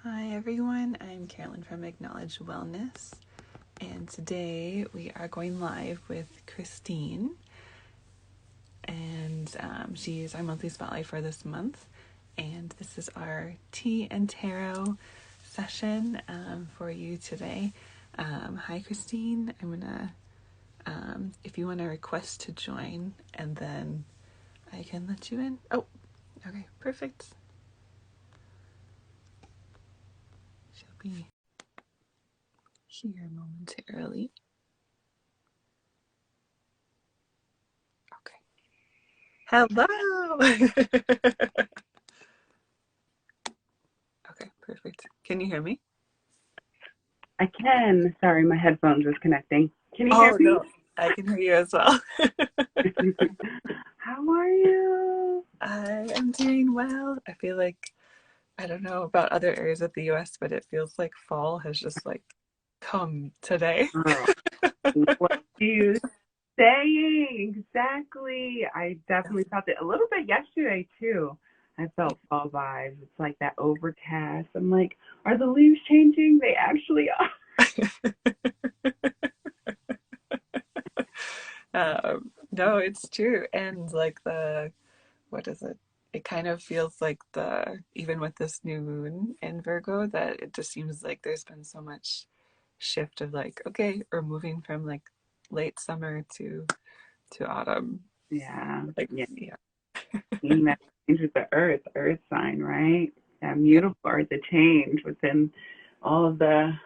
Hi everyone, I'm Carolyn from Acknowledge Wellness, and today we are going live with Christine, and she is our monthly spotlight for this month, and this is our tea and tarot session for you today. Hi Christine, I'm gonna, if you want to request to join, and then I can let you in. Oh, okay, perfect. She'll be here momentarily. Okay. Hello. Okay, perfect. Can you hear me? I can. Sorry, my headphones was connecting. Can you hear Oh, me? no. I can hear you as well. How are you? I am doing well. I feel like, I don't know about other areas of the US, but it feels like fall has just like come today. Girl, what are you saying? Exactly. I definitely felt it a little bit yesterday too. I felt fall vibes. It's like that overcast. I'm like, are the leaves changing? They actually No, it's true. And like what is it? It kind of feels like even with this new moon in Virgo, that it just seems like there's been so much shift of like, okay, we're moving from like late summer to autumn. Yeah. Like, Yeah. yeah, Seeing that change with the earth sign, right? That yeah. mutable or the change within all of the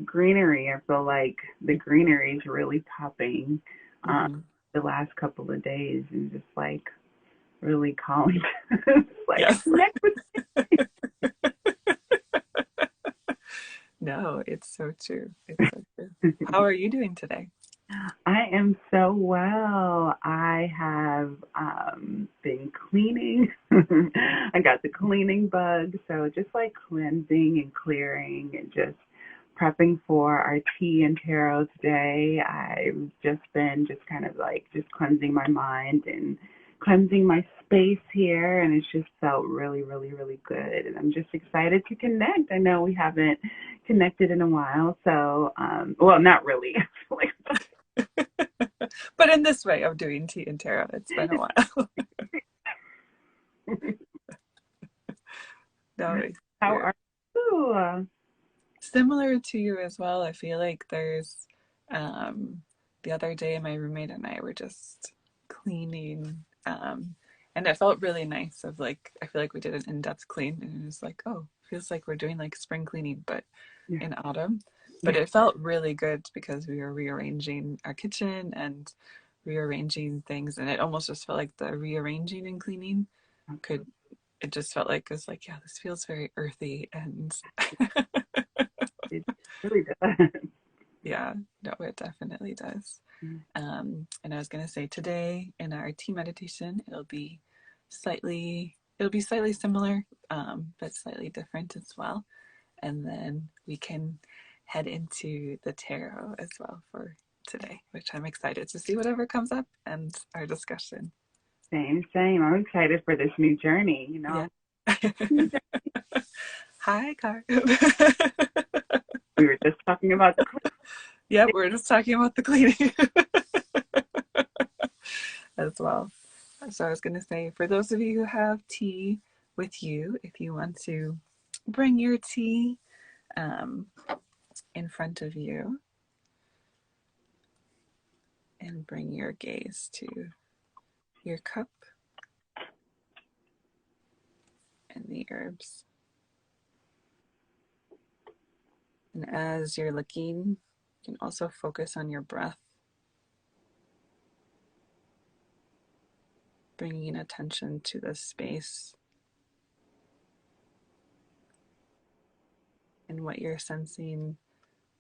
greenery. I feel like the greenery is really popping um, Hmm. the last couple of days and just like really calling. It's like Yes. connect with. No, it's so true. It's so true. How are you doing today? I am so well. I have been cleaning. I got the cleaning bug, so just like cleansing and clearing and just prepping for our tea and tarot today. I've just been just kind of like just cleansing my mind and cleansing my space here, and it's just felt really, really, really good. And I'm just excited to connect. I know we haven't connected in a while, so well, not really. Like But in this way of doing tea and tarot, it's been a while. No, it's how true. are you? Similar to you as well. I feel like there's um the other day my roommate and I were just cleaning, and it felt really nice of like I feel like we did an in-depth clean and it was like, oh, feels like we're doing like spring cleaning but Yeah, in autumn. But yeah. it felt really good because we were rearranging our kitchen and rearranging things, and it almost just felt like the rearranging and cleaning could it just felt like it was like, yeah, this feels very earthy and It really does. yeah, no, it definitely does. And I was gonna say today in our tea meditation, it'll be slightly similar, but slightly different as well. And then we can head into the tarot as well for today, which I'm excited to see whatever comes up and our discussion. Same, same. I'm excited for this new journey, Yeah. Hi, Car. We were just talking about the Yeah, we're just talking about the cleaning as well. So I was going to say, for those of you who have tea with you, if you want to bring your tea um, in front of you and bring your gaze to your cup and the herbs. And as you're looking, you can also focus on your breath, bringing attention to the space and what you're sensing,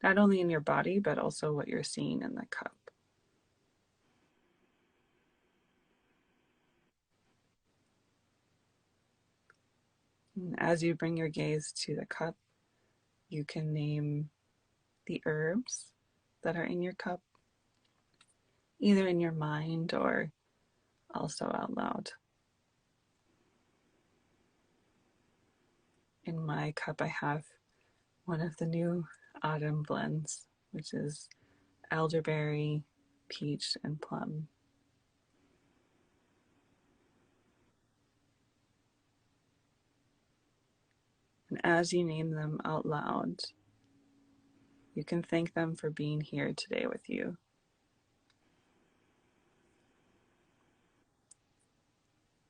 not only in your body, but also what you're seeing in the cup. And as you bring your gaze to the cup, you can name the herbs that are in your cup, either in your mind or also out loud. In my cup, I have one of the new autumn blends, which is elderberry, peach, and plum. And as you name them out loud, you can thank them for being here today with you.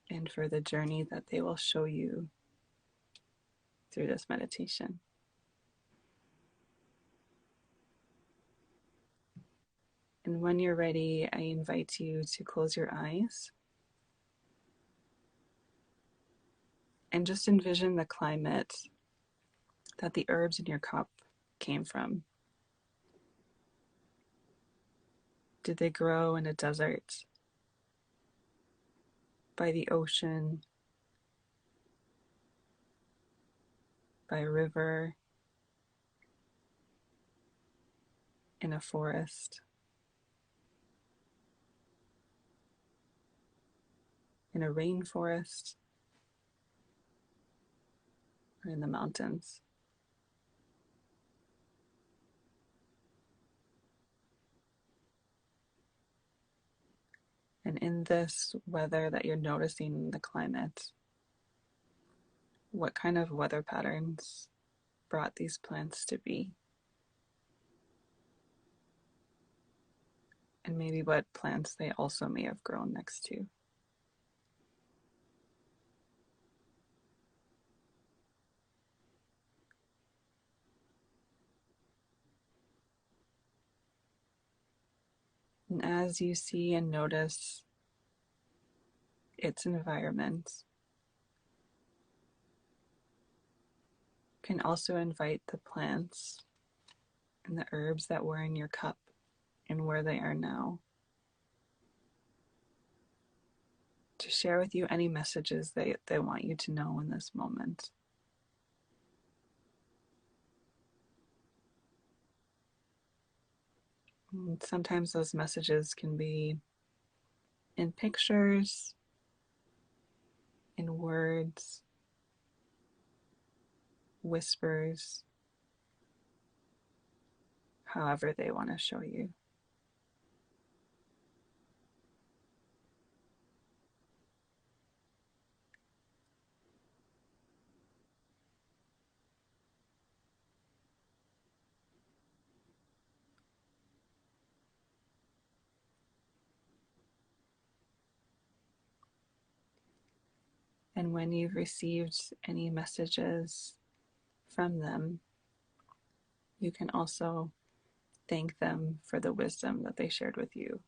And for the journey that they will show you through this meditation. And when you're ready, I invite you to close your eyes and just envision the climate that the herbs in your cup came from. Did they grow in a desert, by the ocean, by a river, in a forest, in a rainforest, or in the mountains? And in this weather that you're noticing in the climate, what kind of weather patterns brought these plants to be? And maybe what plants they also may have grown next to. And as you see and notice its environment, you can also invite the plants and the herbs that were in your cup and where they are now to share with you any messages they want you to know in this moment. And sometimes those messages can be in pictures, in words, whispers, however they want to show you. And when you've received any messages from them, you can also thank them for the wisdom that they shared with you.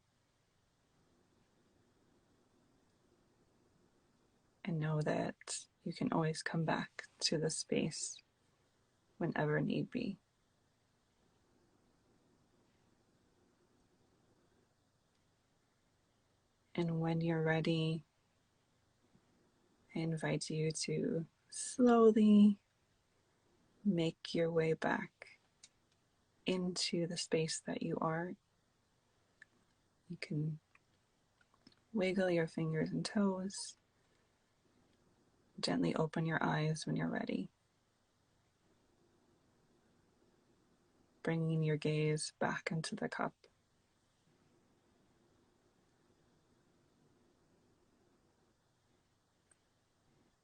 And know that you can always come back to the space whenever need be. And when you're ready, I invite you to slowly make your way back into the space that you are. You can wiggle your fingers and toes, gently open your eyes when you're ready, bringing your gaze back into the cup.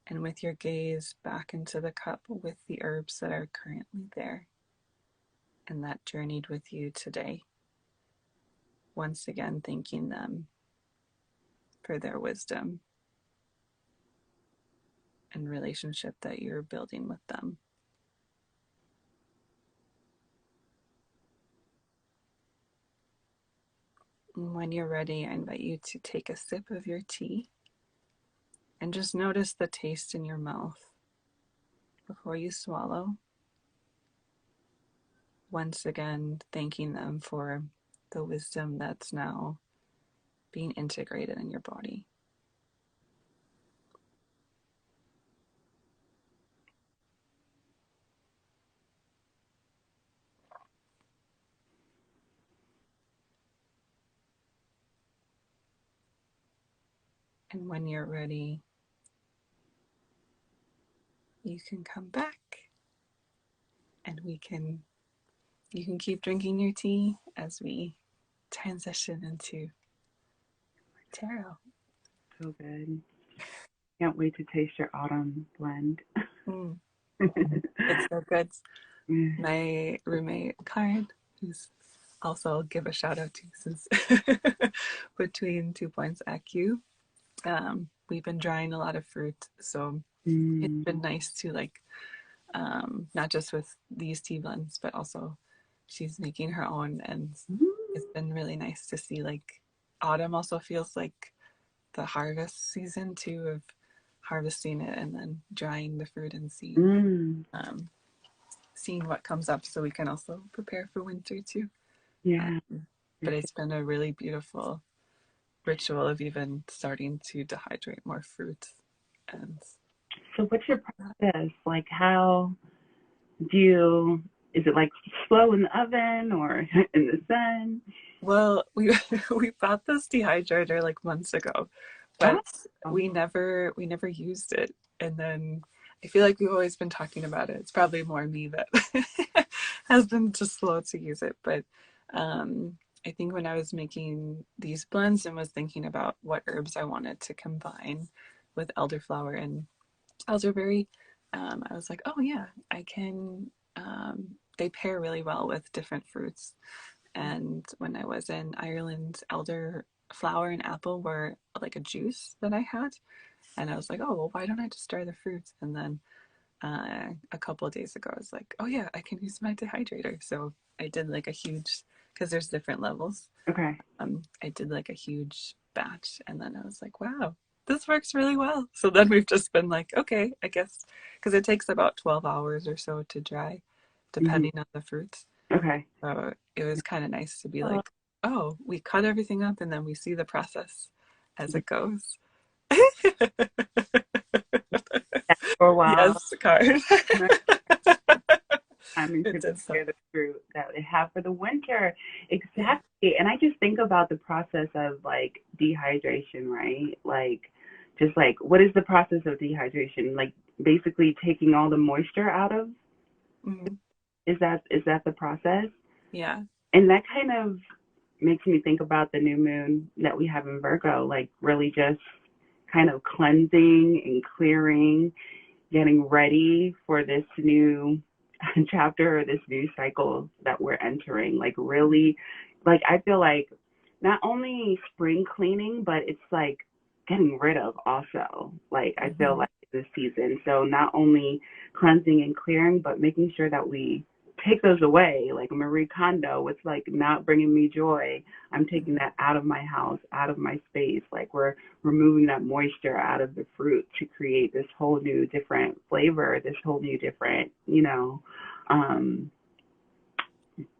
And with your gaze back into the cup with the herbs that are currently there and that journeyed with you today, once again thanking them for their wisdom and relationship that you're building with them. And when you're ready, I invite you to take a sip of your tea and just notice the taste in your mouth before you swallow. Once again, thanking them for the wisdom that's now being integrated in your body. And when you're ready, you can come back and you can keep drinking your tea as we transition into tarot. So good. Can't wait to taste your autumn blend. Mm, it's so good. My roommate Karen, who's also I'll give a shout out to since between 2 points AQ, we've been drying a lot of fruit, so it's Mm. been nice to like not just with these tea blends, but also she's making her own, and it's been really nice to see like autumn also feels like the harvest season too, of harvesting it and then drying the fruit and Mm. seeing what comes up so we can also prepare for winter too. Yeah. But it's been a really beautiful ritual of even starting to dehydrate more fruit. And So what's your process? Like how do you, is it like slow in the oven or in the sun? well, we bought this dehydrator like months ago, Oh, but we never used it. And then I feel like we've always been talking about it. It's probably more me that has been just slow to use it. But I think when I was making these blends and was thinking about what herbs I wanted to combine with elderflower and elderberry, I was like, oh yeah, I can. They pair really well with different fruits. And when I was in Ireland, elderflower and apple were like a juice that I had. And I was like, oh, well, why don't I just dry the fruits? And then a couple of days ago, I was like, oh yeah, I can use my dehydrator. So I did like a huge, because there's different levels. okay. I did like a huge batch, and then I was like, wow, this works really well. So then we've just been like, okay, I guess, because it takes about 12 hours or so to dry, Hmm. depending on the fruits. Okay. So it was kind of nice to be Oh, like, oh, we cut everything up and then we see the process as it goes. for a while. Yes, card. Timing It to did so. prepare the fruit that they have for the winter. Yeah. Exactly. And I just think about the process of like dehydration, right? Like, just like, what is the process of dehydration? Like, basically taking all the moisture out of. Mhm. Is that the process? Yeah. And that kind of makes me think about the new moon that we have in Virgo, like really just kind of cleansing and clearing, getting ready for this new chapter or this new cycle that we're entering. Like really, like I feel like not only spring cleaning, but it's like getting rid of also. Like I feel Hmm. like this season. So not only cleansing and clearing, but making sure that we take those away. Like Marie Kondo, it's like not bringing me joy. I'm taking that out of my house, out of my space. Like we're removing that moisture out of the fruit to create this whole new different flavor, this whole new different, um,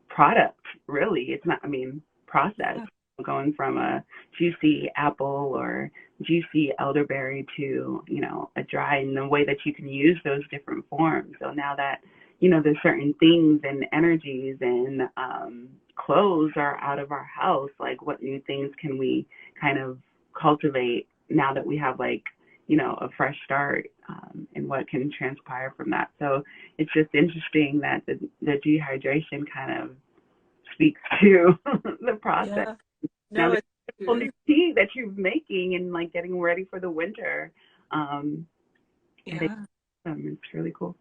product, really. It's not, I mean, process. Yeah. Going from a juicy apple or juicy elderberry to, a dry, and the way that you can use those different forms. So now that, there's certain things and energies and clothes are out of our house, like what new things can we kind of cultivate now that we have like, a fresh start, and what can transpire from that. So it's just interesting that the dehydration kind of speaks to the process. Yeah. Now No, the it's whole new true. tea that you're making and like getting ready for the winter. Um, I think Yeah. it's really cool.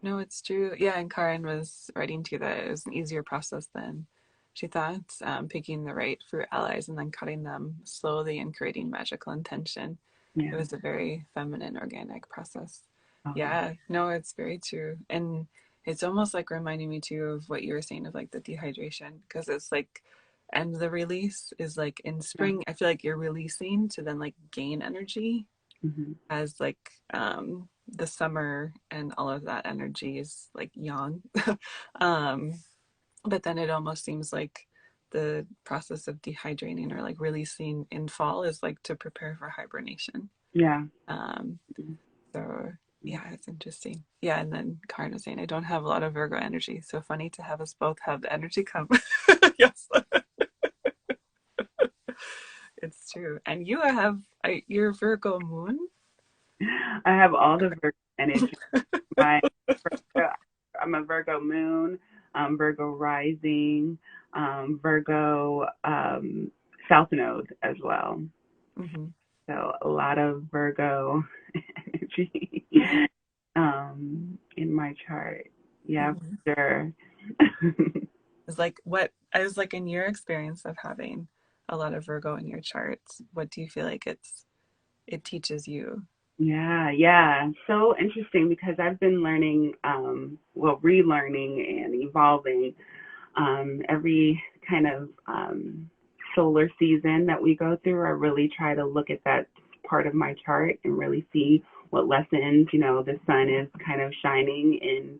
No, it's true. Yeah, and Karen was writing too that it was an easier process than she thought, picking the right fruit allies and then cutting them slowly and creating magical intention. It Yeah. was a very feminine, organic process. Oh yeah. Yeah, no, it's very true. And it's almost like reminding me too of what you were saying of like the dehydration, because it's like, and the release is like in Yeah. spring, I feel like you're releasing to then like gain energy Mm-hmm. as like the summer and all of that energy is like yang. um but then it almost seems like the process of dehydrating or like releasing in fall is like to prepare for hibernation. Yeah. um Mhm. so yeah, it's interesting. Yeah, and then Karen was saying I don't have a lot of Virgo energy, so funny to have us both have the energy come. Yes. It's true. And you have your Virgo moon. I have all the Virgo energy. my I'm a Virgo moon, Virgo rising, Virgo south node as well. Hmm. So a lot of Virgo energy in my chart. Yeah, Hmm. for sure. It's like what I was like in your experience of having a lot of Virgo in your charts. What do you feel like it teaches you? Yeah, yeah. So interesting because I've been learning, well, relearning and evolving every kind of solar season that we go through. I really try to look at that part of my chart and really see what lessons, the sun is kind of shining in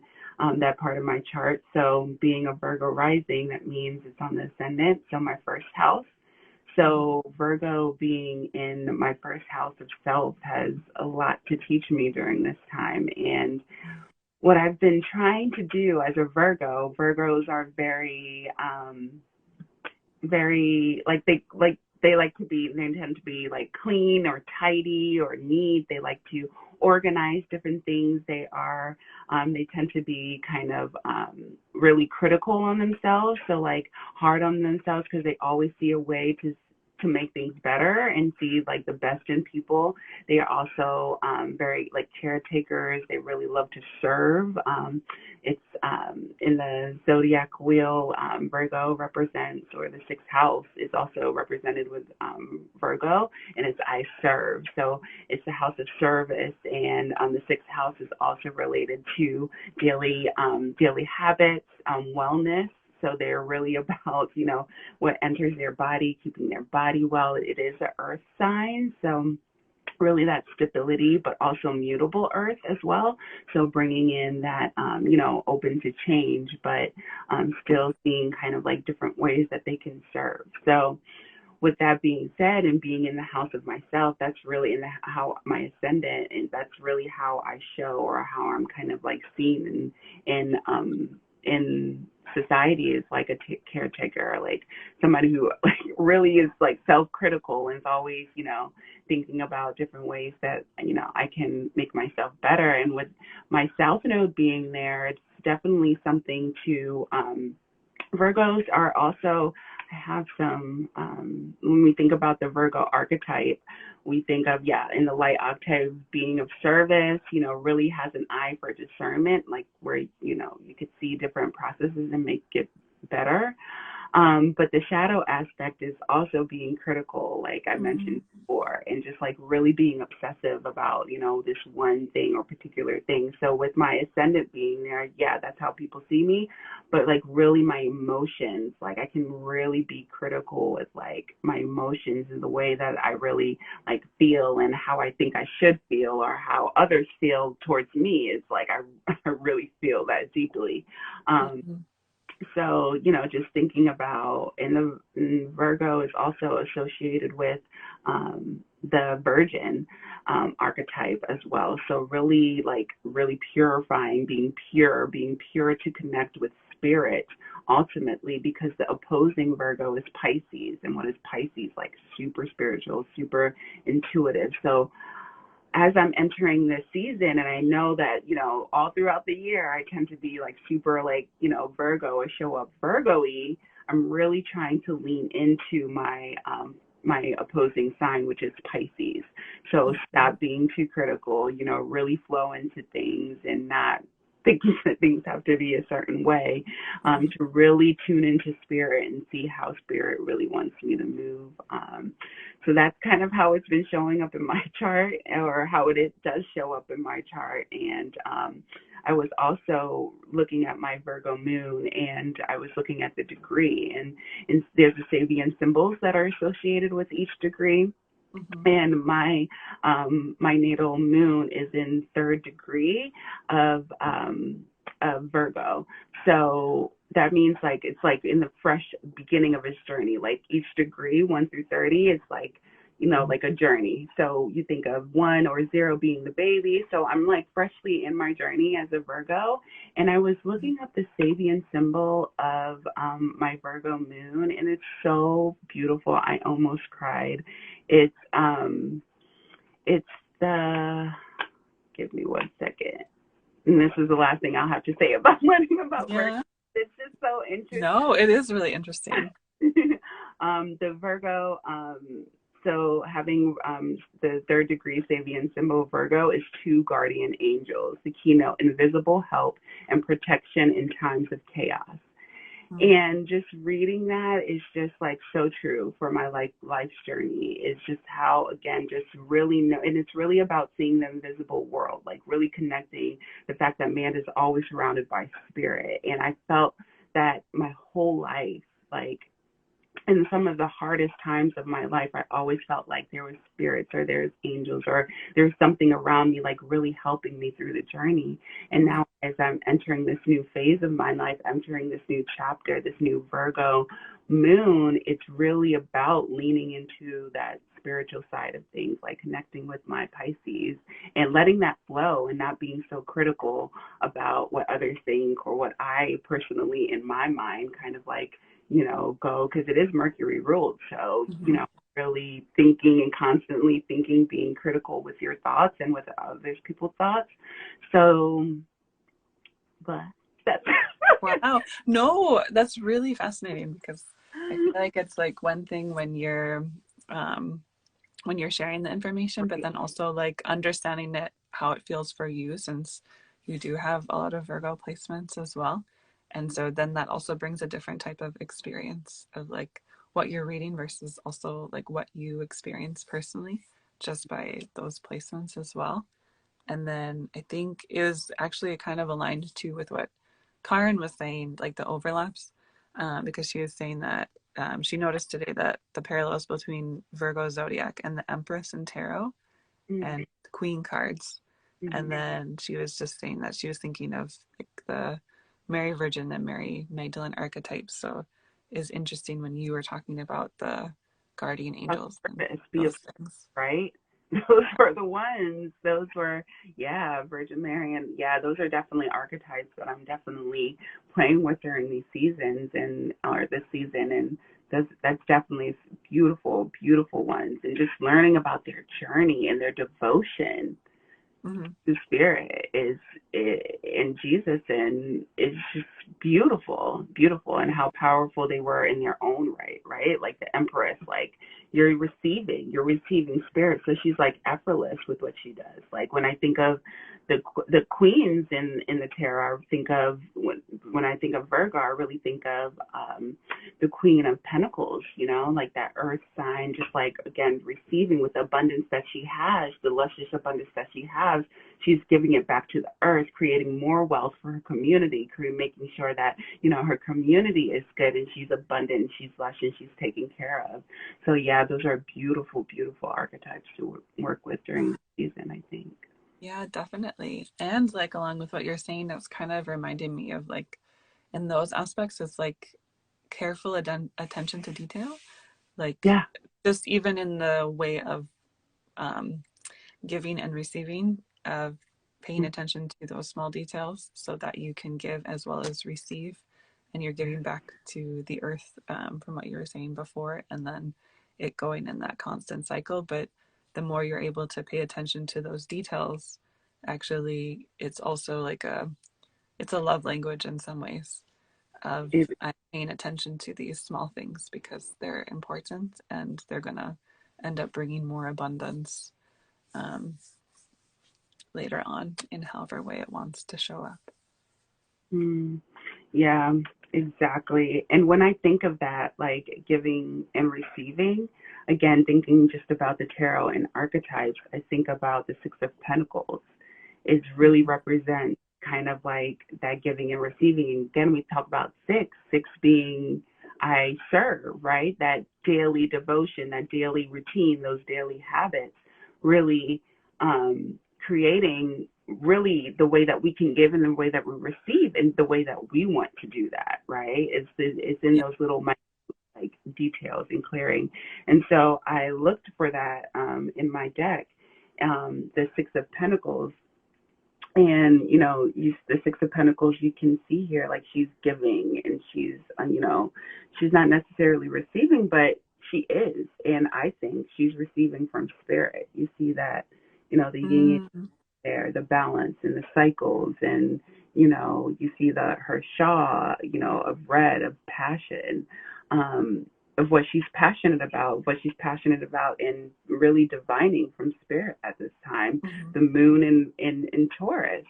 that part of my chart. So being a Virgo rising, that means it's on the ascendant, so my first house. Hmm. So Virgo being in my first house of self has a lot to teach me during this time. And what I've been trying to do as a Virgo, Virgos are very they like to be they tend to be like clean or tidy or neat. They like to organize different things. They tend to be kind of really critical on themselves, so like hard on themselves because they always see a way to make things better and see like the best in people. They are also very like caretakers. They really love to serve. It's in the zodiac wheel. Virgo represents, or the sixth house is also represented with Virgo, and it's I serve. So it's the house of service, and the sixth house is also related to daily habits, wellness. So they're really about, what enters their body, keeping their body well. It is an earth sign. So really that stability, but also mutable earth as well. So bringing in that, open to change, but still seeing kind of like different ways that they can serve. So with that being said, and being in the house of myself, that's really how my ascendant, and that's really how I show, or how I'm kind of like seen in society, is like a caretaker, like somebody who like really is like self-critical and is always, thinking about different ways that, I can make myself better. And with my south node being there, it's definitely something to Virgos are also, I have some, when we think about the Virgo archetype, we think of, yeah, in the light octave, being of service, really has an eye for discernment, like where, you could see different processes and make it better. But the shadow aspect is also being critical, like I mentioned Hmm. before, and just like really being obsessive about, this one thing or particular thing. So with my ascendant being there, yeah, that's how people see me. But like really my emotions, like I can really be critical with like my emotions and the way that I really like feel and how I think I should feel or how others feel towards me is like I really feel that deeply. Um, Hmm. so, just thinking about, and Virgo is also associated with the Virgin archetype as well. So really like really purifying, being pure to connect with spirit ultimately, because the opposing Virgo is Pisces. And what is Pisces? Like super spiritual, super intuitive. So as I'm entering this season, and I know that, all throughout the year, I tend to be like super like, Virgo, or show up Virgo-y. I'm really trying to lean into my opposing sign, which is Pisces. So Hmm. stop being too critical, really flow into things and not thinking that things have to be a certain way, Hmm. to really tune into spirit and see how spirit really wants me to move. So that's kind of how it's been showing up in my chart, or how it does show up in my chart. And I was also looking at my Virgo moon, and I was looking at the degree, and there's the Sabian symbols that are associated with each degree. Hmm. And my natal moon is in third degree of Virgo. So that means like it's like in the fresh beginning of his journey. Like each degree, 1 through 30, is like, like a journey. So you think of 1 or 0 being the baby. So I'm like freshly in my journey as a Virgo. And I was looking up the Sabian symbol of my Virgo moon, and it's so beautiful. I almost cried. It's it's the, give me 1 second. and this is the last thing I'll have to say about learning about Virgo. Yeah. It's just so interesting. No, it is really interesting. The Virgo, so having the third degree Sabian symbol Virgo is two guardian angels, the keynote invisible help and protection in times of chaos. Mm. And just reading that is just like so true for my life's journey. It's just how, again, just really know, and it's really about seeing the invisible world, like really connecting the fact that man is always surrounded by spirit. And I felt that my whole life, like in some of the hardest times of my life, I always felt like there was spirits or there's angels or there's something around me, like really helping me through the journey. And Mm. now as I'm entering this new phase of my life, entering this new chapter, this new Virgo moon, it's really about leaning into that spiritual side of things, like connecting with my Pisces and letting that flow and not being so critical about what others think or what I personally, in my mind, kind of like, go, because it is Mercury ruled. So, Mhm. really thinking and constantly thinking, being critical with your thoughts and with others people's thoughts. So, but that's Wow. No, that's really fascinating because I feel like it's like one thing um when you're sharing the information, but then also like understanding it how it feels for you since you do have a lot of Virgo placements as well. And so then that also brings a different type of experience of like what you're reading versus also like what you experience personally just by those placements as well. And then I think it was actually kind of aligned too with what Karen was saying, like the overlaps, because she was saying that she noticed today that the parallels between Virgo zodiac and the Empress and Tarot mm-hmm. and the Queen cards. And then she was just saying that she was thinking of like the Mary Virgin and Mary Magdalene archetypes. So it's interesting when you were talking about the guardian angels and It's those beautiful, things. right? Those were the ones. Those were, yeah, Virgin Mary. And yeah, those are definitely archetypes that I'm definitely playing with during these seasons or this season. And that's definitely beautiful, beautiful ones. And just learning about their journey and their devotion Mm-hmm. the spirit is in Jesus, and it's just beautiful, beautiful, and how powerful they were in their own right, right? Like the Empress, like you're receiving spirit, so she's like effortless with what she does. Like when I think of the queens in the tarot, I think of when I think of Virgo, I really think of the Queen of Pentacles, like that earth sign, just like, again, receiving with the abundance that she has, the luscious abundance that she has, she's giving it back to the earth, creating more wealth for her community, making sure that, her community is good and she's abundant, she's lush, and she's taken care of. So, yeah, those are beautiful, beautiful archetypes to work with during the season, I think. Yeah, definitely. And like along with what you're saying, that's kind of reminding me of like in those aspects, it's like careful attention to detail. Like Yeah. just even in the way of um, giving and receiving, of paying attention to those small details so that you can give as well as receive. And you're giving back to the earth from what you were saying before, and then it going in that constant cycle. But the more you're able to pay attention to those details, actually, it's also like it's a love language in some ways of It, paying attention to these small things because they're important and they're gonna end up bringing more abundance um, later on in however way it wants to show up. mm, yeah, exactly. And when I think of that, like giving and receiving, again, thinking just about the tarot and archetypes, I think about the Six of Pentacles. It really Mm-hmm. represents kind of like that giving and receiving. And again, we talk about six being I serve, right? That daily devotion, that daily routine, those daily habits, really creating really the way that we can give and the way that we receive and the way that we want to do that, right? It's in Yeah. those little like details and clearing. And so I looked for that in my deck, the Six of Pentacles. And the Six of Pentacles, you can see here, like she's giving, and she's not necessarily receiving, but she is. And I think she's receiving from spirit. You see that, the yin Mm-hmm. there, the balance and the cycles, and you see her shawl, of red, of passion, of what she's passionate about, and really divining from spirit at this time. Mm-hmm. The moon in Taurus,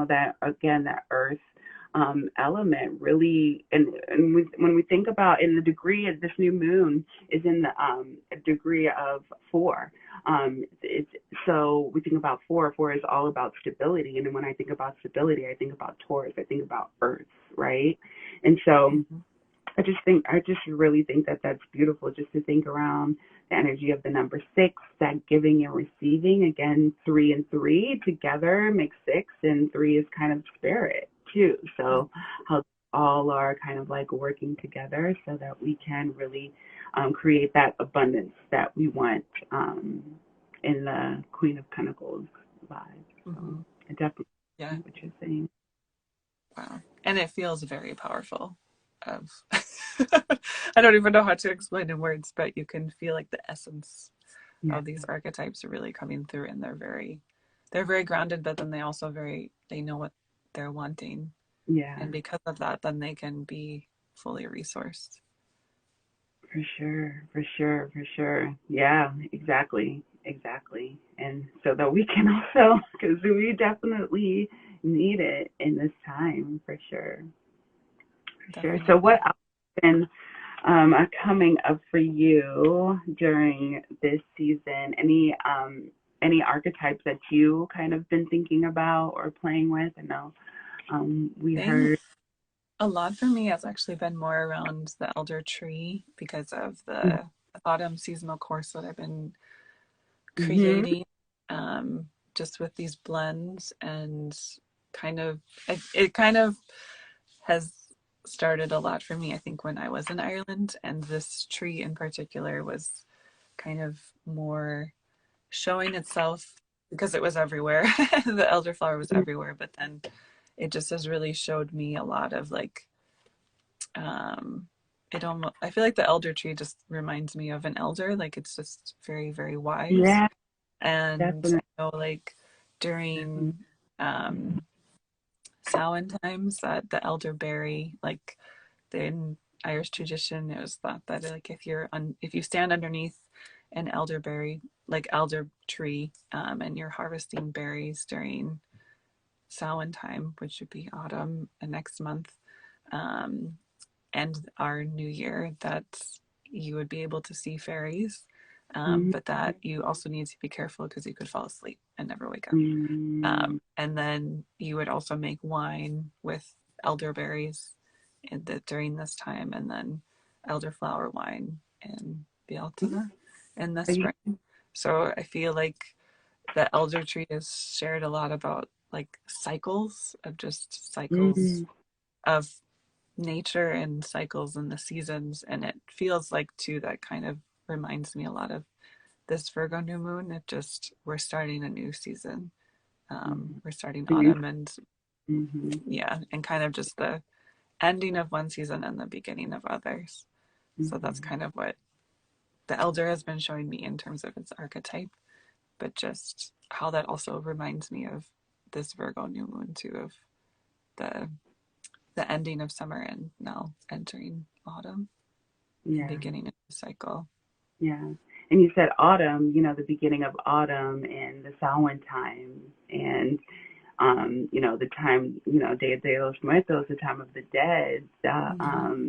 that again, that earth element really, and when we think about, in the degree of this new moon is in the a degree of 4. It's so we think about 4. 4 is all about stability, and when I think about stability, I think about Taurus. I think about Earth, right? And so Mm-hmm. I just really think that that's beautiful, just to think around the energy of the number 6, that giving and receiving. Again, 3 and 3 together makes 6, and 3 is kind of spirit too. So how all are kind of like working together so that we can really create that abundance that we want in the Queen of Pentacles vibe. So Mm-hmm. I definitely Yeah. see what you're saying. Wow. And it feels very powerful. Of I don't even know how to explain in words, but you can feel like the essence Yeah. of these archetypes are really coming through, and they're very grounded, but then they know what they're wanting. Yeah. And because of that, then they can be fully resourced. For sure, for sure, for sure. Yeah, exactly, exactly. And so that we can also, because we definitely need it in this time, for sure, for sure. So what Definitely. else has been coming up for you during this season? Any archetypes that you kind of been thinking about or playing with? I know we I think heard. a lot for me has actually been more around the elder tree because of the autumn seasonal course that I've been Mm-hmm. creating, just with these blends, and kind of it kind of has started a lot for me, I think, when I was in Ireland, and this tree in particular was kind of more showing itself because it was everywhere. The elderflower was everywhere, but then it just has really showed me a lot of like, it almost, I feel like the elder tree just reminds me of an elder, like it's just very, very wise. Yeah, And definitely. I know, like, during um Samhain times, that the elderberry, like, in Irish tradition, it was thought that, like, if you stand underneath an elderberry, like elder tree, and you're harvesting berries during Samhain time, which would be autumn and next month, um, and our new year, that you would be able to see fairies, but that you also need to be careful because you could fall asleep and never wake up. Mm-hmm. And then you would also make wine with elderberries during this time, and then elderflower wine and Bealtaine in the spring. So I feel like the elder tree has shared a lot about like cycles of just cycles Mm-hmm. of nature and cycles in the seasons. And it feels like, too, that kind of reminds me a lot of this Virgo new moon. We're starting a new season. We're starting autumn, and Mm-hmm. yeah, and kind of just the ending of one season and the beginning of others. So that's Mm-hmm. kind of what the elder has been showing me in terms of its archetype, but just how that also reminds me of this Virgo new moon too, of the the ending of summer and now entering autumn and Yeah, beginning a new cycle. yeah. And you said autumn, the beginning of autumn and the Samhain time, and the time, Dia de los Muertos, the time of the dead, Mm-hmm.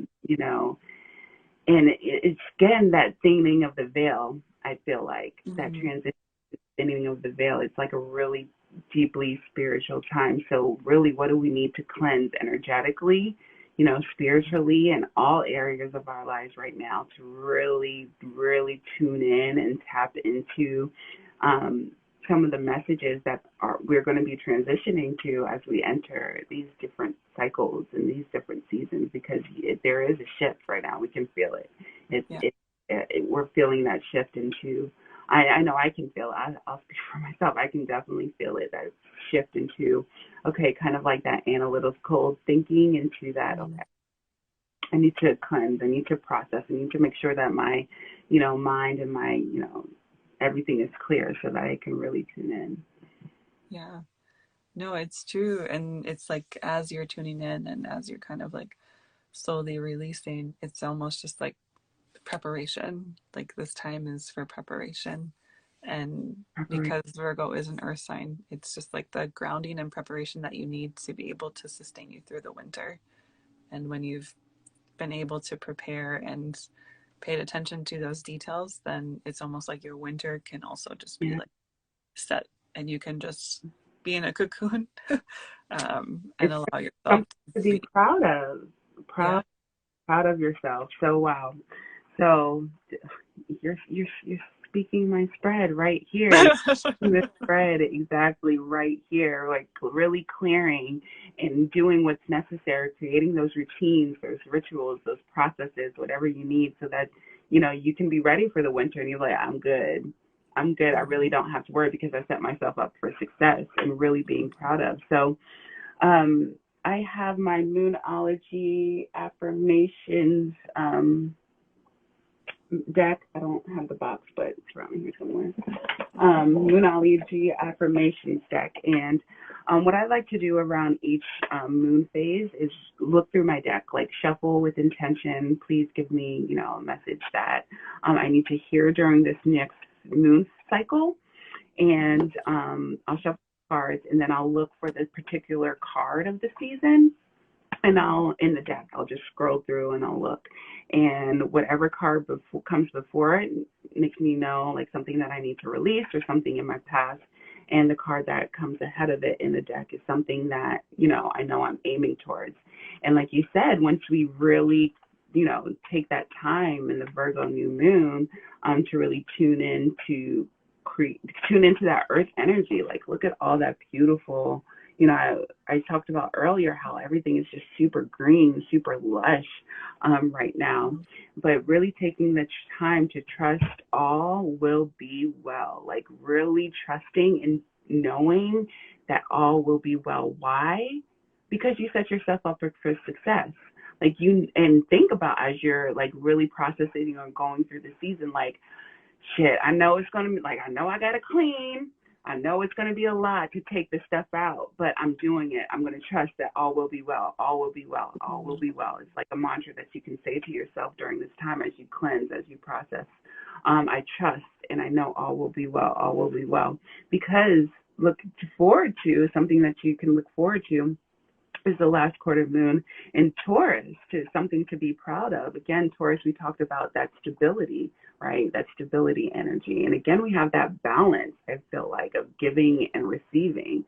and it's again that thinning of the veil. I feel like that Mm-hmm. transition, thinning of the veil. It's like a really deeply spiritual time. So really, what do we need to cleanse energetically, spiritually, in all areas of our lives right now, to really, really tune in and tap into um, some of the messages that we're going to be transitioning to as we enter these different cycles and these different seasons, because there is a shift right now. We can feel it. Yeah. We're feeling that shift into. I know I can feel it. I'll speak for myself. I can definitely feel it, that shift into, okay, kind of like that analytical thinking into that, Mm-hmm. okay, I need to cleanse, I need to process, I need to make sure that my, mind and my, everything is clear so that I can really tune in. Yeah. No, it's true. And it's like as you're tuning in and as you're kind of like slowly releasing, it's almost just like preparation. Like this time is for preparation. And Preparation. because Virgo is an earth sign, it's just like the grounding and preparation that you need to be able to sustain you through the winter. And when you've been able to prepare and paid attention to those details, then it's almost like your winter can also just be Yeah. like set and you can just be in a cocoon and It's allow yourself something to to be be. proud of. Yeah. Proud of yourself. So wow. So you're speaking my spread right here. You're speaking the spread exactly right here, like really clearing and doing what's necessary, creating those routines, those rituals, those processes, whatever you need so that, you can be ready for the winter and you're like, I'm good. I'm good. I really don't have to worry because I set myself up for success and really being proud of. So um, I have my Moonology affirmations deck. I don't have the box, but it's around here somewhere. Moonology affirmations deck. And what I like to do around each moon phase is look through my deck, like shuffle with intention. Please give me, a message that I need to hear during this next moon cycle. And I'll shuffle cards, and then I'll look for the particular card of the season. And in the deck, I'll just scroll through and I'll look. And whatever card comes before it makes me know like something that I need to release or something in my past. And the card that comes ahead of it in the deck is something that, I know I'm aiming towards. And like you said, once we really, take that time in the Virgo new moon to really tune into that earth energy, like look at all that beautiful, I talked about earlier how everything is just super green, super lush right now, but really taking the time to trust all will be well, like really trusting and knowing that all will be well. Why? Because you set yourself up for success. Like and think about as you're like really processing or going through the season, like, shit, I know it's going to be like, I know I got to clean. I know it's going to be a lot to take the stuff out, but I'm doing it. I'm going to trust that all will be well. All will be well. All will be well. It's like a mantra that you can say to yourself during this time as you cleanse, as you process. I trust and I know all will be well. All will be well. Because look forward to something that you can look forward to is the last quarter moon in Taurus, to something to be proud of. Again, Taurus, we talked about that stability, right? That stability energy. And again, we have that balance, I feel like, of giving and receiving,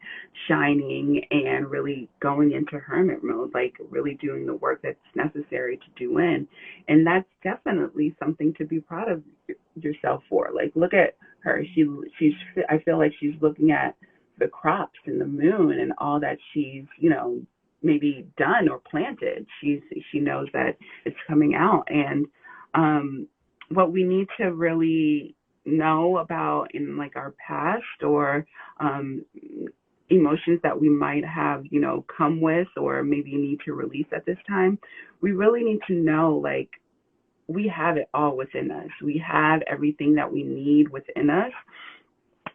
shining and really going into hermit mode, like really doing the work that's necessary to do in. And that's definitely something to be proud of yourself for. Like, look at her. She's, I feel like she's looking at the crops and the moon and all that she's, maybe done or planted. She knows that it's coming out. And what we need to really know about in like our past or emotions that we might have, come with or maybe need to release at this time, we really need to know like we have it all within us. We have everything that we need within us.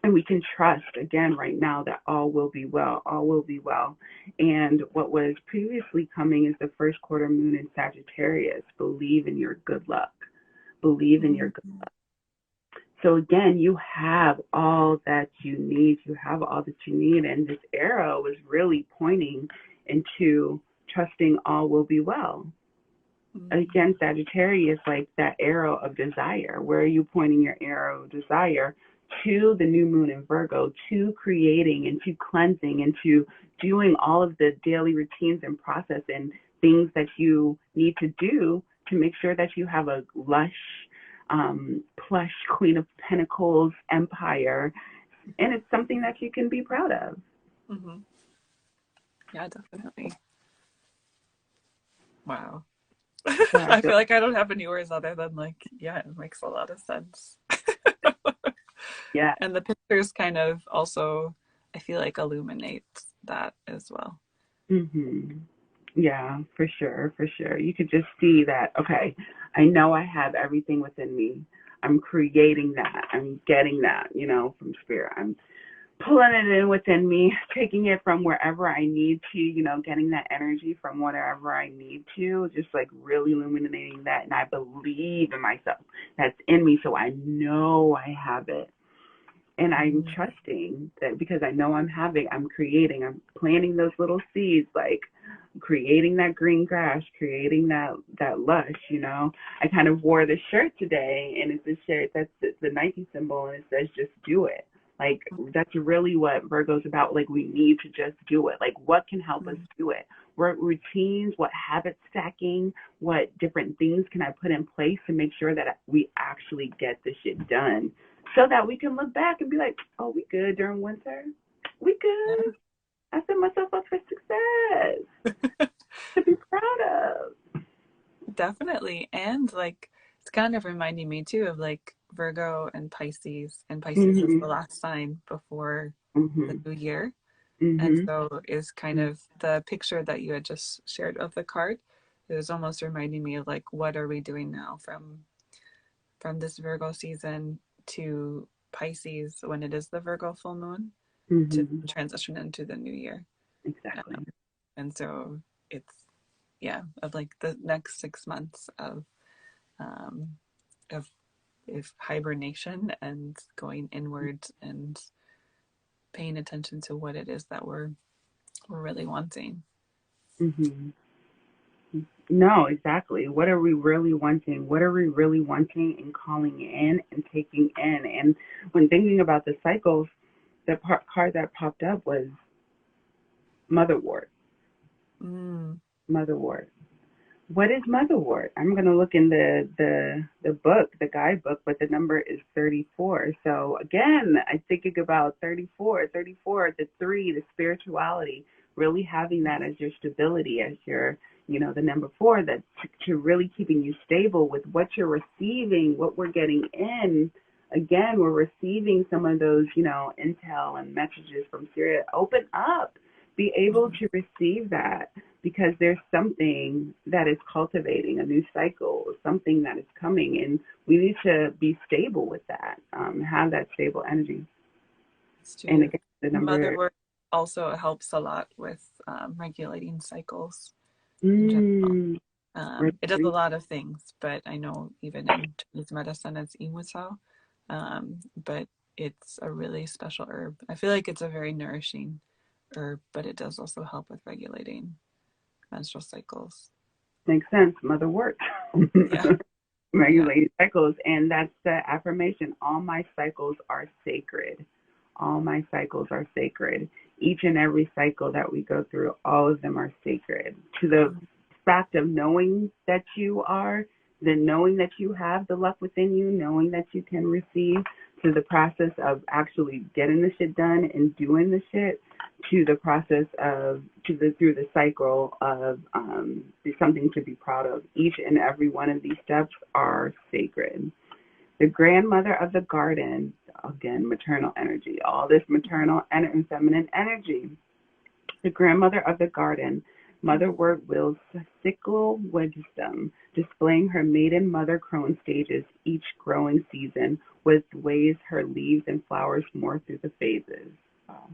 And we can trust, again, right now that all will be well, all will be well. And what was previously coming is the first quarter moon in Sagittarius. Believe in your good luck. Believe in your good luck. So again, you have all that you need. You have all that you need. And this arrow was really pointing into trusting all will be well. Again, Sagittarius, like that arrow of desire. Where are you pointing your arrow of desire? To the new moon in Virgo, to creating and to cleansing and to doing all of the daily routines and process and things that you need to do to make sure that you have a lush, plush Queen of Pentacles empire. And it's something that you can be proud of. Mm-hmm. Yeah, definitely. Wow. Yeah, I feel like I don't have any words other than like, yeah, it makes a lot of sense. yeah. And the pictures kind of also, I feel like, illuminates that as well. Mm-hmm. Yeah, for sure, for sure. You could just see that, okay, I know I have everything within me. I'm creating that. I'm getting that, from spirit. I'm pulling it in within me, taking it from wherever I need to, getting that energy from whatever I need to, just like really illuminating that. And I believe in myself. That's in me. So I know I have it. And I'm Mm. trusting that because I know I'm creating, I'm planting those little seeds, like creating that green grass, creating that lush. I kind of wore the shirt today, and it's a shirt that's the Nike symbol, and it says just do it. Like that's really what Virgo's about. Like we need to just do it. Like what can help us Mm. do it? What routines, what habit stacking, what different things can I put in place to make sure that we actually get this shit done so that we can look back and be like, oh, we good during winter. We Yeah, good. I set myself up for success to be proud of. definitely. And like it's kind of reminding me too of like Virgo and Pisces is the Mhm. last sign before the Mhm. new year. And Mhm. so is kind of the picture that you had just shared of the card. It was almost reminding me of like what are we doing now from this Virgo season to Pisces when it is the Virgo full moon to Mhm. transition into the new year. Exactly. Um, and so it's yeah, of like the next 6 months um of if hibernation and going inward and paying attention to what it is that we're really wanting. Mhm. No, exactly. What are we really wanting? What are we really wanting and calling in and taking in? And when thinking about the cycles, the card that popped up was Motherwort. Mm. Motherwort. What is Motherwort? I'm going to look in the book, the guidebook, but the number is 34. So again, I thinking about 34, 34, the three, the spirituality, really having that as your stability, as your, the number four, that to really keeping you stable with what you're receiving, what we're getting in. Again, we're receiving some of those, intel and messages from Syria. Open up, be able Mhm. to receive that because there's something that is cultivating a new cycle, something that is coming, and we need to be stable with that, have that stable energy. It's And true. again, the number. Motherwort also helps a lot with regulating cycles in general. Mm, It does a lot of things, but I know even in Chinese medicine it's imusao. But it's a really special herb. I feel like it's a very nourishing herb, but it does also help with regulating menstrual cycles. makes sense. Mother works. Yeah, yeah. Regulating cycles, and that's the affirmation. All my cycles are sacred. All my cycles are sacred. Each and every cycle that we go through, all of them are sacred. To the fact of knowing that you are, then knowing that you have the luck within you, knowing that you can receive, to the process of actually getting the shit done and doing the shit, to the process of through the cycle of something to be proud of. Each and every one of these steps are sacred. The grandmother of the garden, again, maternal energy, all this maternal and feminine energy. The grandmother of the garden, Motherwort wields sickle wisdom, displaying her maiden mother crone stages each growing season with ways her leaves and flowers morph through the phases. Wow.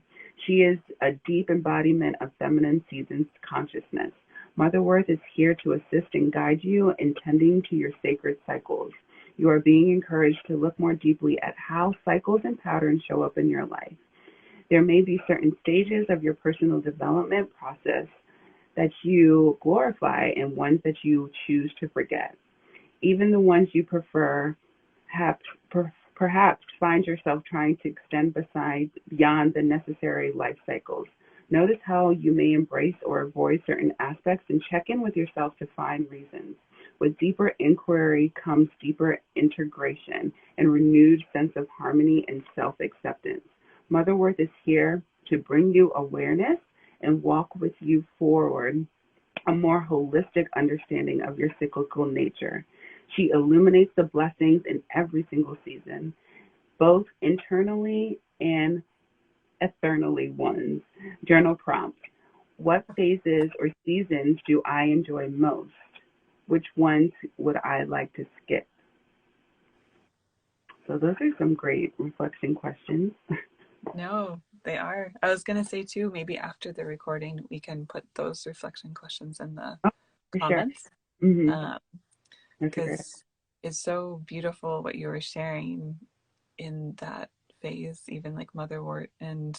She is a deep embodiment of feminine seasons consciousness. Motherwort is here to assist and guide you in tending to your sacred cycles. You are being encouraged to look more deeply at how cycles and patterns show up in your life. There may be certain stages of your personal development process that you glorify and ones that you choose to forget. Even the ones you prefer have perhaps find yourself trying to extend beyond the necessary life cycles. Notice how you may embrace or avoid certain aspects and check in with yourself to find reasons. With deeper inquiry comes deeper integration and renewed sense of harmony and self-acceptance. Motherworth is here to bring you awareness and walk with you forward a more holistic understanding of your cyclical nature. She illuminates the blessings in every single season, both internally and externally ones. Journal prompt. What phases or seasons do I enjoy most? Which ones would I like to skip? So those are some great reflection questions. No, They are. I was gonna say too, maybe after the recording, we can put those reflection questions in the Oh, for sure. comments. Mm-hmm. Um, That's a great. because it's so beautiful what you were sharing in that phase, even like Motherwort and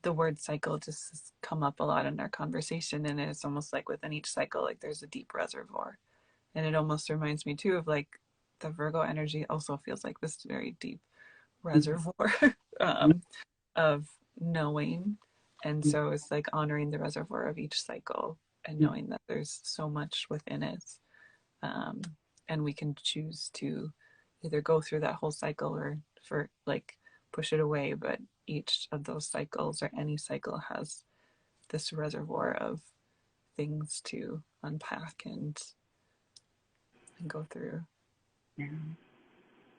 the word cycle just has come up a lot in our conversation, and it's almost like within each cycle, like there's a deep reservoir, and it almost reminds me too of like the Virgo energy also feels like this very deep reservoir um, of knowing, and so it's like honoring the reservoir of each cycle and knowing that there's so much within it, um, and we can choose to either go through that whole cycle or for like push it away, but each of those cycles or any cycle has this reservoir of things to unpack and go through. Yeah.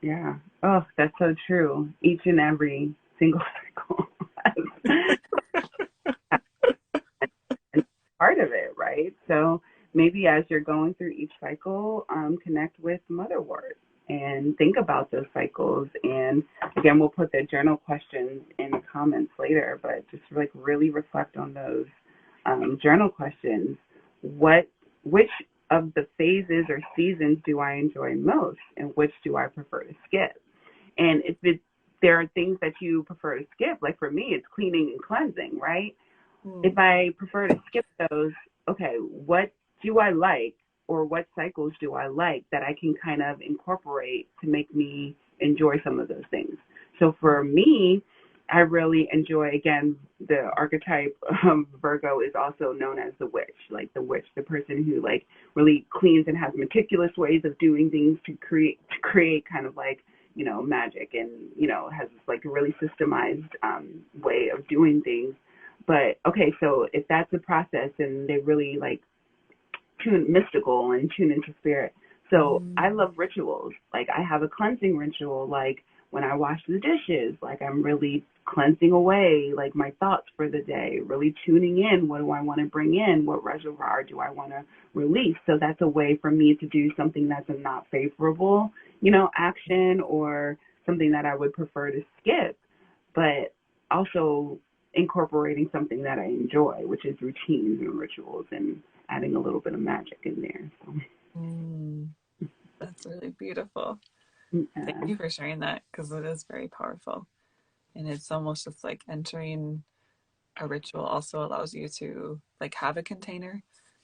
Yeah. Oh, that's so true. Each and every single cycle has part of it, right? So maybe as you're going through each cycle, connect with Motherwort and think about those cycles. And again, we'll put the journal questions in the comments later, but just like really reflect on those journal questions. Which of the phases or seasons do I enjoy most, and which do I prefer to skip? And there are things that you prefer to skip, like for me, it's cleaning and cleansing, right? If I prefer to skip those, okay, what do I like, or what cycles do I like that I can kind of incorporate to make me enjoy some of those things? So for me, I really enjoy, again, the archetype Virgo is also known as the witch, like the witch, the person who like really cleans and has meticulous ways of doing things to create kind of like, magic, and, has this like really systemized way of doing things. But okay, so if that's the process and they really like tune mystical and tune into spirit. So I love rituals. Like I have a cleansing ritual, like when I wash the dishes, like I'm really cleansing away like my thoughts for the day, really tuning in. What do I want to bring in? What reservoir do I want to release? So that's a way for me to do something that's a not favorable, action, or something that I would prefer to skip, but also incorporating something that I enjoy, which is routines and rituals, and adding a little bit of magic in there. So, That's really beautiful. Thank yeah. you for sharing that, because it is very powerful. And it's almost just like entering a ritual also allows you to like have a container,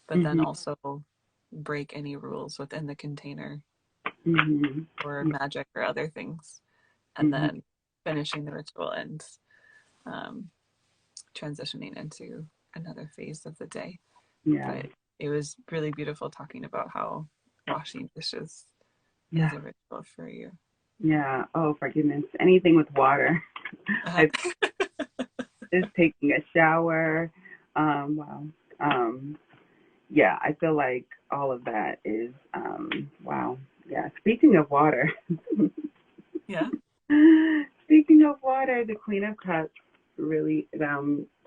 but then Mm-hmm. also break any rules within the container Mm-hmm. or magic or other things, and Mm-hmm. then finishing the ritual and um, transitioning into another phase of the day. Yeah. But it was really beautiful talking about how washing dishes is Yeah. a ritual for you. Yeah. Oh, for goodness. Anything with water. Uh-huh. I is taking a shower. Wow. Yeah, I feel like all of that is wow. Yeah. Speaking of water. Yeah. Speaking of water, the Queen of Cups really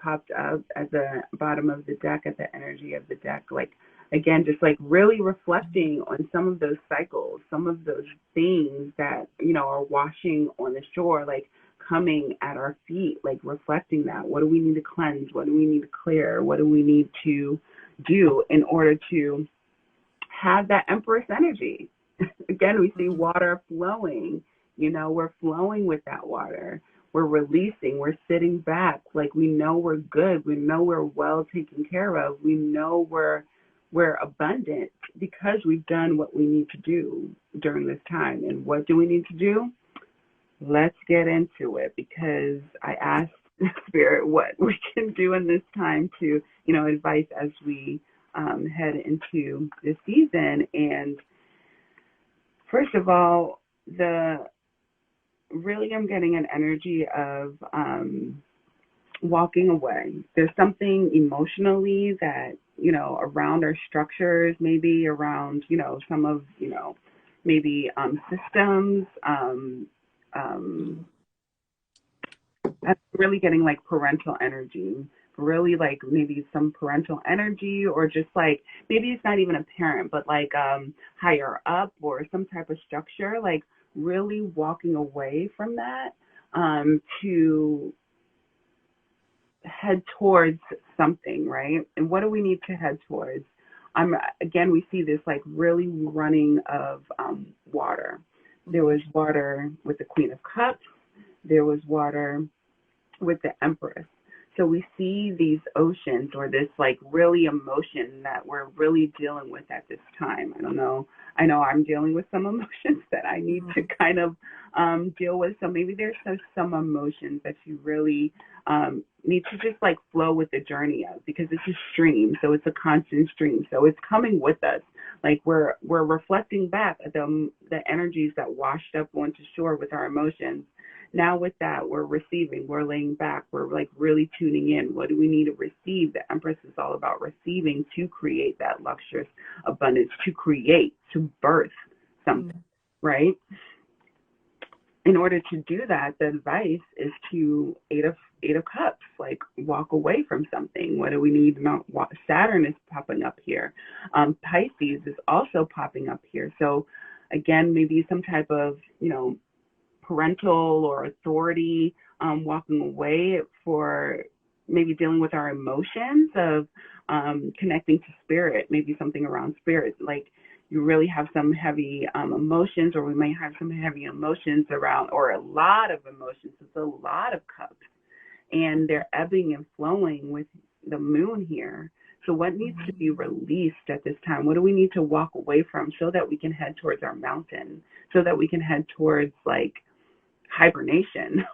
popped up at the bottom of the deck, at the energy of the deck. Like, again, just like really reflecting on some of those cycles, some of those things that, are washing on the shore, like coming at our feet, like reflecting that. What do we need to cleanse? What do we need to clear? What do we need to do in order to have that Empress energy? Again, we see water flowing. We're flowing with that water. We're releasing. We're sitting back. Like we know we're good. We know we're well taken care of. We know we're abundant because we've done what we need to do during this time. And what do we need to do? Let's get into it, because I asked Spirit what we can do in this time to, advice as we head into the season. And first of all, I'm getting an energy of walking away. There's something emotionally that, around our structures, maybe around, some of, maybe systems. I'm really getting like parental energy, really like maybe some parental energy, or just like maybe it's not even a parent, but like higher up or some type of structure, like really walking away from that to head towards something, right? And what do we need to head towards? Again, we see this like really running of water. There was water with the Queen of Cups. There was water with the Empress. So we see these oceans, or this like really emotion that we're really dealing with at this time. I don't know. I know I'm dealing with some emotions that I need to kind of deal with. So maybe there's some emotions that you really need to just like flow with the journey of, because it's a stream. So it's a constant stream. So it's coming with us. Like we're reflecting back at the energies that washed up onto shore with our emotions. Now with that, we're receiving, we're laying back, we're like really tuning in. What do we need to receive? The Empress is all about receiving to create that luxurious abundance, to create, to birth something, right? In order to do that, the advice is to Eight of Cups, like walk away from something. What do we need? Saturn is popping up here. Pisces is also popping up here. So again, maybe some type of, parental or authority, walking away for maybe dealing with our emotions of connecting to spirit, maybe something around spirit, like you really have some heavy emotions, or we may have some heavy emotions around, or a lot of emotions. It's a lot of cups, and they're ebbing and flowing with the moon here. So what needs to be released at this time? What do we need to walk away from so that we can head towards our mountain, so that we can head towards like hibernation,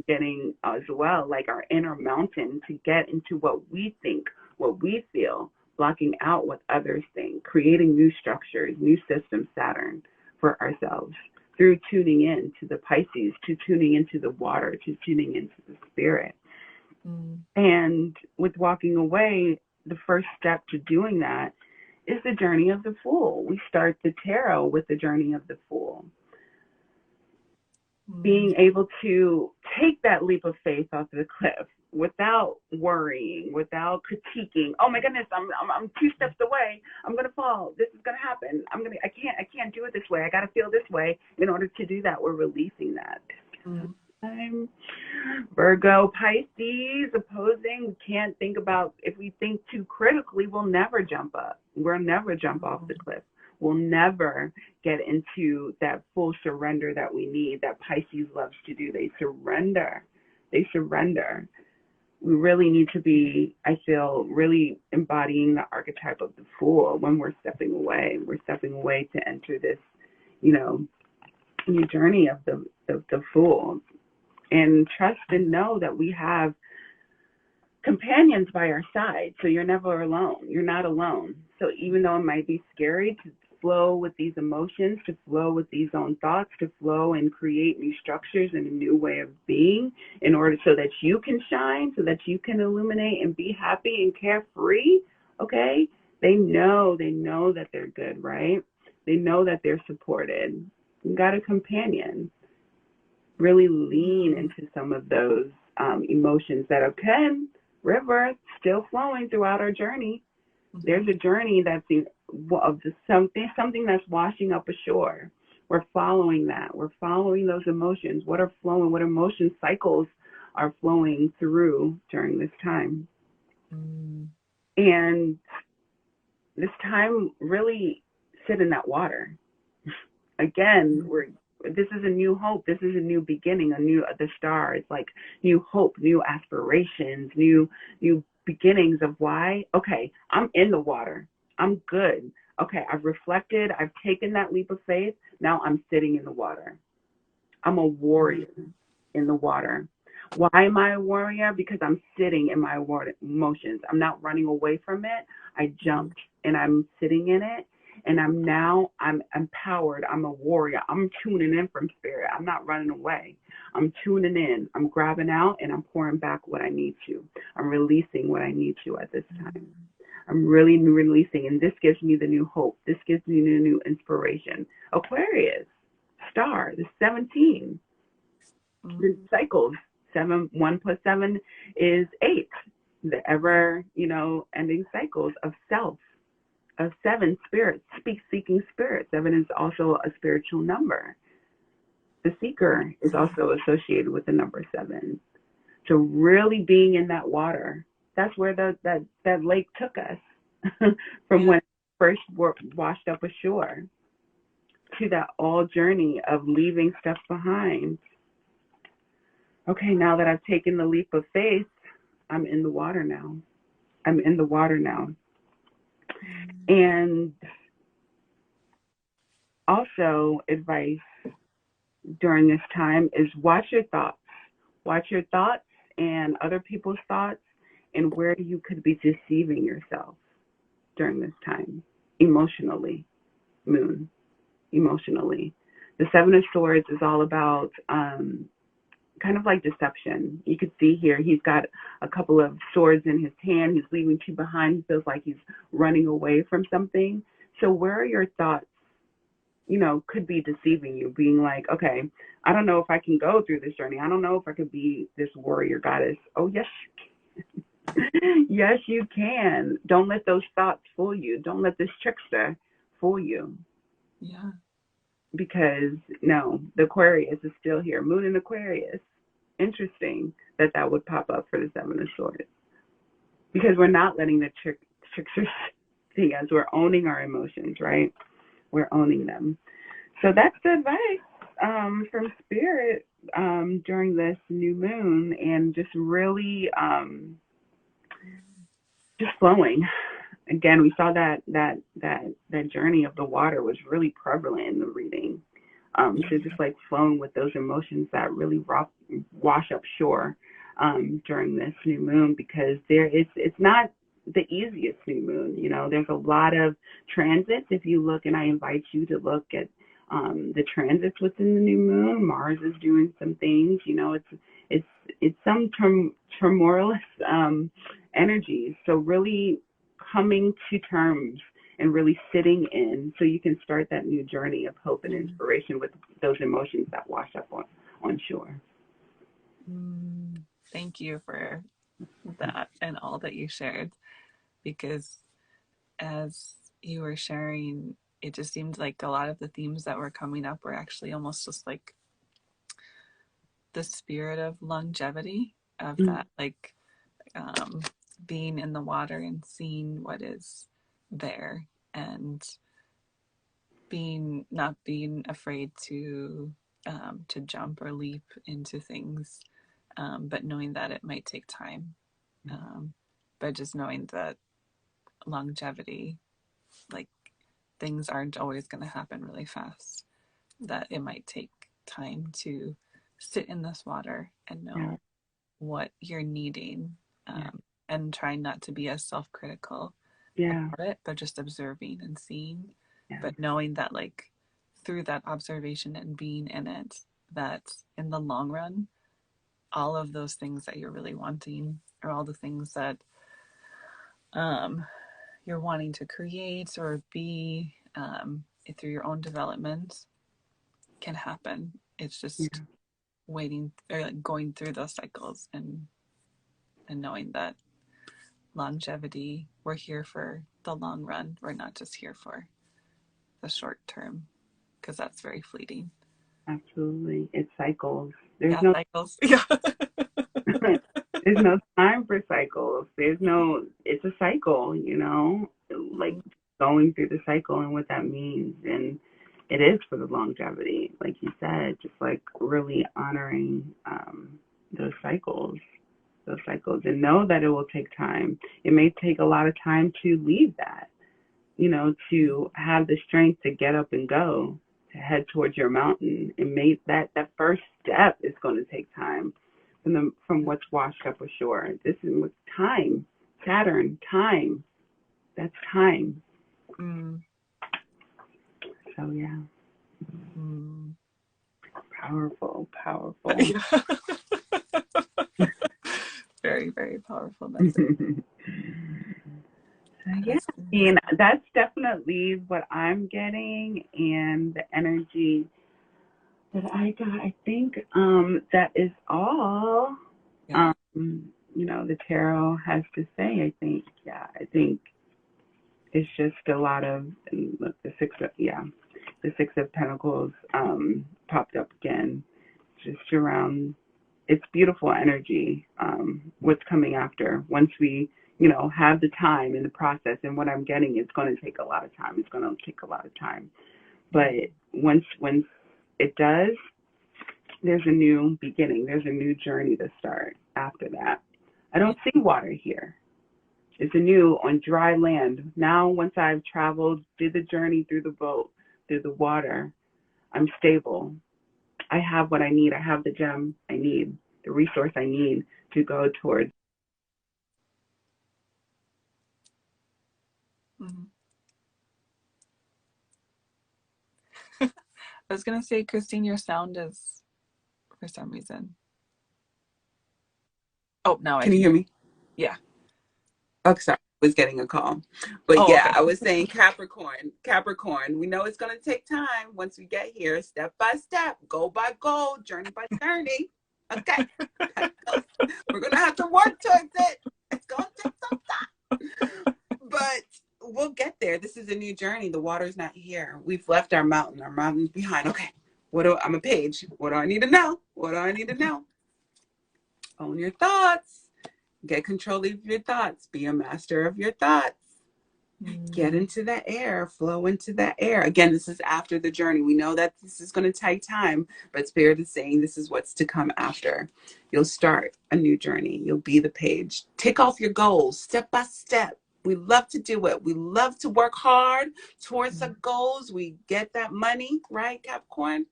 getting as well, like our inner mountain, to get into what we think, what we feel, blocking out what others think, creating new structures, new systems, Saturn, for ourselves through tuning in to the Pisces, to tuning into the water, to tuning into the spirit. And with walking away, the first step to doing that is the journey of the Fool. We start the tarot with the journey of the Fool. Being able to take that leap of faith off the cliff without worrying, without critiquing. Oh my goodness, I'm 2 steps away. I'm gonna fall. This is gonna happen. I can't do it this way. I gotta feel this way. In order to do that, we're releasing that. Virgo, Pisces, opposing. We can't think about, if we think too critically, we'll never jump up. We'll never jump off the cliff. We'll never get into that full surrender that we need, that Pisces loves to do. They surrender. We really need to be, I feel, really embodying the archetype of the Fool when we're stepping away. We're stepping away to enter this, new journey of the Fool. And trust and know that we have companions by our side. So you're never alone. You're not alone. So even though it might be scary to flow with these emotions, to flow with these own thoughts, to flow and create new structures and a new way of being, in order so that you can shine, so that you can illuminate and be happy and carefree, okay? They know that they're good, right? They know that they're supported. You got a companion. Really lean into some of those emotions that are river still flowing throughout our journey. There's a journey that's something that's washing up ashore. We're following that. We're following those emotions. What are flowing? What emotion cycles are flowing through during this time? And this time, really sit in that water. Again, this is a new hope. This is a new beginning, the star. It's like new hope, new aspirations, new beginnings of why. Okay, I'm in the water. I'm good. Okay, I've reflected. I've taken that leap of faith. Now I'm sitting in the water. I'm a warrior in the water. Why am I a warrior? Because I'm sitting in my water emotions. I'm not running away from it. I jumped and I'm sitting in it. And I'm empowered. I'm a warrior. I'm tuning in from spirit. I'm not running away. I'm tuning in. I'm grabbing out and I'm pouring back what I need to. I'm releasing what I need to at this time. I'm really releasing. And this gives me the new hope. This gives me the new inspiration. Aquarius, star, the 17. The cycles. 1 + 7 is 8. The ever, ending cycles of self. Of 7, spirit, seeking spirit. 7 is also a spiritual number. The seeker is also associated with the number 7. So really being in that water, that's where that lake took us from Yeah. when it first washed up ashore to that all journey of leaving stuff behind. Okay, now that I've taken the leap of faith, I'm in the water now. I'm in the water now. And also, advice during this time is watch your thoughts. Watch your thoughts and other people's thoughts and where you could be deceiving yourself during this time emotionally, moon, emotionally. The Seven of Swords is all about kind of like deception. You could see here he's got a couple of swords in his hand. He's leaving two behind. He feels like he's running away from something. So where are your thoughts, could be deceiving you, being like, okay, I don't know if I can go through this journey. I don't know if I could be this warrior goddess. Oh, yes, you can. Yes, you can. Don't let those thoughts fool you. Don't let this trickster fool you. Yeah. Because, no, the Aquarius is still here. Moon in Aquarius. Interesting that would pop up for the Seven of Swords. Because we're not letting the tricksters see us. We're owning our emotions, right? We're owning them. So that's the advice from Spirit during this new moon, and just really just flowing. Again, we saw that journey of the water was really prevalent in the reading. So just like flowing with those emotions that really wash up shore during this new moon, because it's not the easiest new moon. There's a lot of transits. If you look, and I invite you to look at the transits within the new moon. Mars is doing some things. It's some turmoilous energies. So really coming to terms and really sitting in, so you can start that new journey of hope and inspiration with those emotions that wash up on shore. Thank you for that and all that you shared, because as you were sharing, it just seemed like a lot of the themes that were coming up were actually almost just like the spirit of longevity, of that, like being in the water and seeing what is there, and not being afraid to jump or leap into things, but knowing that it might take time, but just knowing that longevity, like, things aren't always going to happen really fast, that it might take time to sit in this water and Yeah. know what you're needing, and trying not to be as self-critical Yeah. about it, but just observing and seeing, Yeah. but knowing that, like, through that observation and being in it, that in the long run, all of those things that you're really wanting, or all the things that you're wanting to create or be, through your own development, can happen. It's Yeah. just waiting, or like going through those cycles, and knowing that longevity, we're here for the long run. We're not just here for the short term, because that's very fleeting. Absolutely. It cycles. There's Yeah, no cycles. Yeah. there's no time for cycles. It's a cycle, like going through the cycle and what that means. And it is for the longevity, like you said, just like really honoring those cycles, and know that it will take time. It may take a lot of time to leave that, to have the strength to get up and go, to head towards your mountain. And that first step is going to take time from what's washed up ashore. This is with time. Saturn, time. That's time. Mm. So yeah. Mm. Powerful, powerful. Yeah. Very, very powerful message. Yeah, and that's definitely what I'm getting, and the energy that I got. I think that is all Yeah. the tarot has to say. I think it's just a lot of, look, the Six of Pentacles popped up again, just around it's beautiful energy, what's coming after. Once we, have the time in the process, and what I'm getting is going to take a lot of time. It's going to take a lot of time. But once it does, there's a new beginning. There's a new journey to start after that. I don't see water here. It's anew on dry land. Now, once I've traveled, did the journey through the boat, through the water, I'm stable. I have what I need. I have the gem I need, the resource I need to go towards. Mm-hmm. I was going to say, Christine, your sound is, for some reason. Oh, now Can you hear me? Yeah. Oh, sorry. I was getting a call. But Oh, yeah, okay. I was saying Capricorn. We know it's going to take time once we get here, step by step, goal by goal, journey by journey. Okay. We're going to have to work towards it. It's going to take some time. But we'll get there. This is a new journey. The water's not here. We've left our mountain. Our mountain's behind. Okay. I'm a page. What do I need to know? What do I need to know? Own your thoughts. Get control of your thoughts. Be a master of your thoughts. Get into that air. Flow into that air. Again, this is after the journey. We know that this is going to take time, but Spirit is saying this is what's to come after. You'll start a new journey. You'll be the page. Tick off your goals step by step. We love to do it. We love to work hard towards our goals. We get that money, right, Capricorn?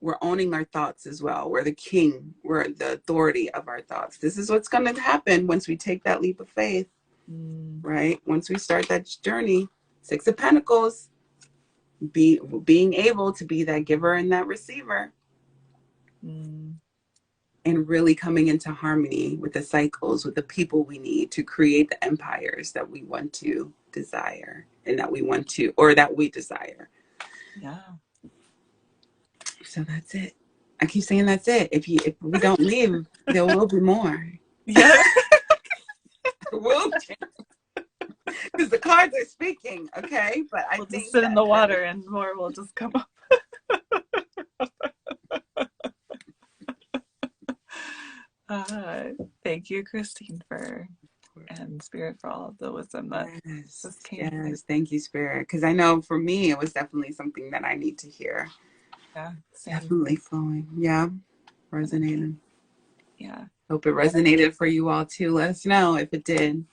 We're owning our thoughts as well. We're the king. We're the authority of our thoughts. This is what's going to happen once we take that leap of faith, right? Once we start that journey, Six of Pentacles, being able to be that giver and that receiver, and really coming into harmony with the cycles, with the people we need to create the empires that we want to desire and that we want to, or that we desire. Yeah. So that's it. I keep saying that's it. If we don't leave, there will be more. Yeah. We'll because the cards are speaking, okay? But I we'll think just sit in the water and more will just come up. Thank you, Christine, and Spirit for all of the wisdom that just came. Yes, thank you, Spirit. Because I know for me, it was definitely something that I need to hear. Yeah, same. Definitely flowing. Yeah, resonating. Yeah. Hope it resonated for you all too. Let us know if it did.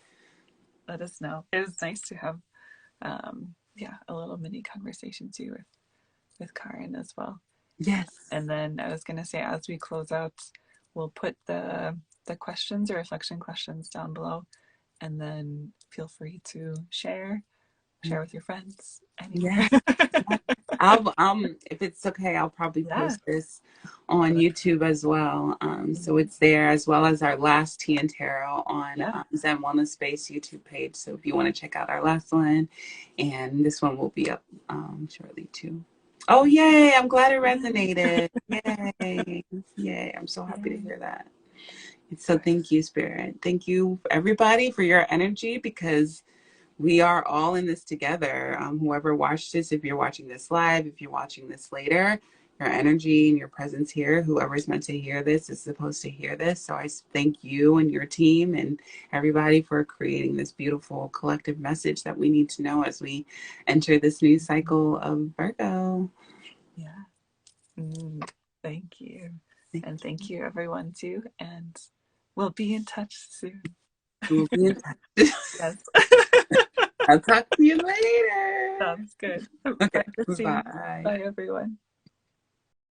Let us know. It was nice to have, a little mini conversation too with Karen as well. Yes. And then I was gonna say, as we close out, we'll put the questions or reflection questions down below, and then feel free to share with your friends. Yes. I'll if it's okay, I'll probably post this on YouTube as well. So it's there, as well as our last Tea and Tarot on Zen Wellness Space YouTube page. So if you want to check out our last one, and this one will be up shortly too. Oh yay! I'm glad it resonated. Yay! Yay! I'm so happy to hear that. So thank you, Spirit. Thank you, everybody, for your energy, because we are all in this together. Whoever watched this, if you're watching this live, if you're watching this later, your energy and your presence here, whoever's meant to hear this is supposed to hear this. So I thank you and your team and everybody for creating this beautiful collective message that we need to know as we enter this new cycle of Virgo. Yeah. Thank you. And thank you, everyone, too. And we'll be in touch soon. We'll be in touch. Yes. I'll talk to you later. Sounds good. Okay. Bye, Christine. Bye, everyone.